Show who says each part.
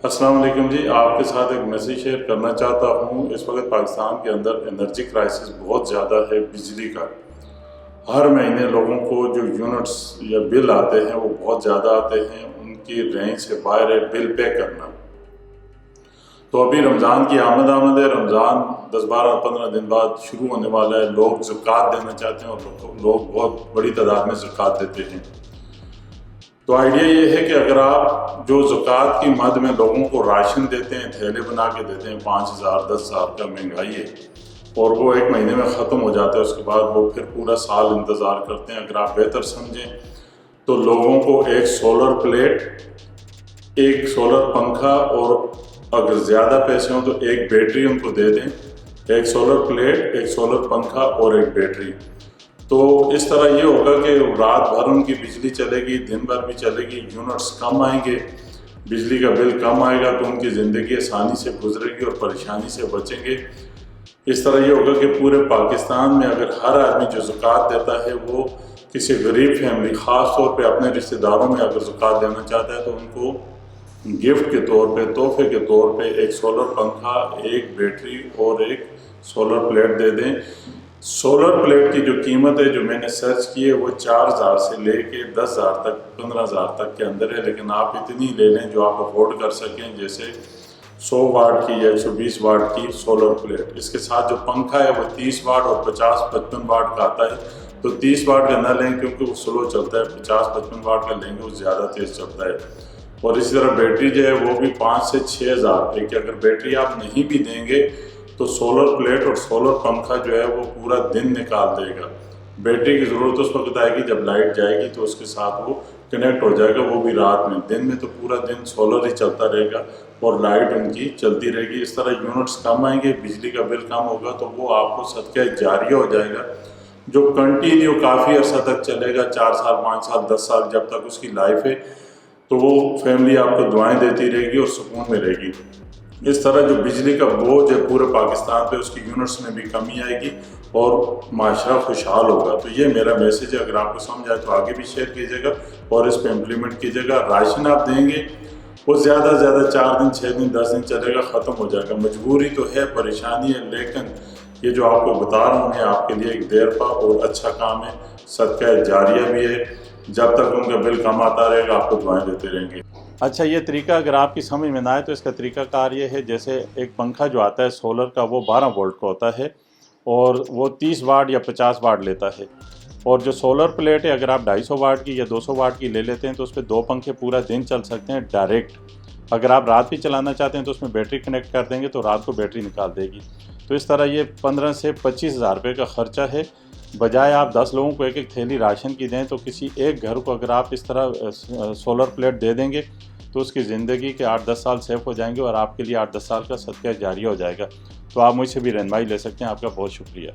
Speaker 1: السلام علیکم جی، آپ کے ساتھ ایک میسیج شیئر کرنا چاہتا ہوں۔ اس وقت پاکستان کے اندر انرجی کرائسس بہت زیادہ ہے بجلی کا۔ ہر مہینے لوگوں کو جو یونٹس یا بل آتے ہیں وہ بہت زیادہ آتے ہیں، ان کی رینج سے باہر ہے بل پے کرنا۔ تو ابھی رمضان کی آمد ہے، رمضان 10-12-15 دن بعد شروع ہونے والا ہے۔ لوگ زکوٰۃ دینا چاہتے ہیں اور لوگ بہت بڑی تعداد میں زکوٰۃ دیتے ہیں۔ تو آئیڈیا یہ ہے کہ اگر آپ جو زکوٰۃ کی مد میں لوگوں کو راشن دیتے ہیں، تھیلے بنا کے دیتے ہیں، 5,000 10,000 کا مہنگائی ہے، اور وہ ایک مہینے میں ختم ہو جاتا ہے، اس کے بعد وہ پھر پورا سال انتظار کرتے ہیں۔ اگر آپ بہتر سمجھیں تو لوگوں کو ایک سولر پلیٹ، ایک سولر پنکھا، اور اگر زیادہ پیسے ہوں تو ایک بیٹری ان کو دے دیں۔ ایک سولر پلیٹ، ایک سولر پنکھا اور ایک بیٹری۔ تو اس طرح یہ ہوگا کہ رات بھر ان کی بجلی چلے گی، دن بھر بھی چلے گی، یونٹس کم آئیں گے، بجلی کا بل کم آئے گا، تو ان کی زندگی آسانی سے گزرے گی اور پریشانی سے بچیں گے۔ اس طرح یہ ہوگا کہ پورے پاکستان میں اگر ہر آدمی جو زکوٰۃ دیتا ہے وہ کسی غریب فیملی، خاص طور پہ اپنے رشتہ داروں میں اگر زکوٰۃ دینا چاہتا ہے تو ان کو گفٹ کے طور پہ، تحفے کے طور پہ ایک سولر پنکھا، ایک بیٹری اور ایک سولر پلیٹ دے دیں۔ سولر پلیٹ کی جو قیمت ہے، جو میں نے سرچ کی ہے، وہ 4,000 سے لے کے 10,000 تک، 15,000 تک کے اندر ہے، لیکن آپ اتنی لے لیں جو آپ افورڈ کر سکیں، جیسے 100 واٹ کی یا 120 واٹ کی سولر پلیٹ۔ اس کے ساتھ جو پنکھا ہے وہ 30 واٹ اور 50-55 واٹ کا آتا ہے، تو 30 واٹ کا نہ لیں کیونکہ وہ سلو چلتا ہے، 50-55 واٹ کا لیں گے وہ زیادہ تیز چلتا ہے۔ اور اسی طرح بیٹری جو ہے وہ بھی 5 سے 6 ہزار روپے کی۔ اگر بیٹری آپ نہیں بھی دیں گے تو سولر پلیٹ اور سولر پنکھا جو ہے وہ پورا دن نکال دے گا۔ بیٹری کی ضرورت اس وقت آئے گی جب لائٹ جائے گی، تو اس کے ساتھ وہ کنیکٹ ہو جائے گا، وہ بھی رات میں۔ دن میں تو پورا دن سولر ہی چلتا رہے گا اور لائٹ ان کی چلتی رہے گی۔ اس طرح یونٹس کم آئیں گے، بجلی کا بل کم ہوگا، تو وہ آپ کو صدقہ جاریہ ہو جائے گا، جو کنٹینیو کافی عرصہ تک چلے گا، 4 سال 5 سال 10 سال، جب تک اس کی لائف ہے، تو وہ فیملی آپ کو دعائیں دیتی رہے گی اور سکون میں رہے گی۔ اس طرح جو بجلی کا بوجھ ہے پورے پاکستان پہ، اس کی یونٹس میں بھی کمی آئے گی اور معاشرہ خوشحال ہوگا۔ تو یہ میرا میسیج ہے، اگر آپ کو سمجھ آئے تو آگے بھی شیئر کیجیے گا اور اس پہ امپلیمنٹ کیجیے گا۔ راشن آپ دیں گے وہ زیادہ سے زیادہ 4 دن 6 دن 10 دن چلے گا، ختم ہو جائے گا۔ مجبوری تو ہے، پریشانی ہے، لیکن یہ جو آپ کو بتا رہا ہوں میں آپ کے لیے ایک دیر پا اور اچھا کام ہے، صدقہ جاریہ بھی ہے۔ جب تک ان کا بل کم آتا رہے گا آپ کو دعائیں دیتے رہیں گے۔
Speaker 2: اچھا، یہ طریقہ اگر آپ کی سمجھ میں نہ آئے تو اس کا طریقہ کار یہ ہے، جیسے ایک پنکھا جو آتا ہے سولر کا وہ 12 وولٹ کا ہوتا ہے اور وہ 30 واٹ یا 50 واٹ لیتا ہے، اور جو سولر پلیٹ ہے اگر آپ 250 واٹ کی یا 200 واٹ کی لے لیتے ہیں تو اس پہ 2 پنکھے پورا دن چل سکتے ہیں ڈائریکٹ۔ اگر آپ رات بھی چلانا چاہتے ہیں تو اس میں بیٹری کنیکٹ کر دیں گے تو رات کو بیٹری نکال دے گی۔ تو اس طرح یہ 15 سے 25 ہزار روپے کا خرچہ ہے۔ بجائے آپ 10 لوگوں کو ایک ایک تھیلی راشن کی دیں، تو کسی ایک گھر کو اگر آپ اس طرح سولر پلیٹ دے دیں گے تو اس کی زندگی کے 8-10 سال سیو ہو جائیں گے اور آپ کے لیے 8-10 سال کا صدقہ جاریہ ہو جائے گا۔ تو آپ مجھ سے بھی رہنمائی لے سکتے ہیں۔ آپ کا بہت شکریہ۔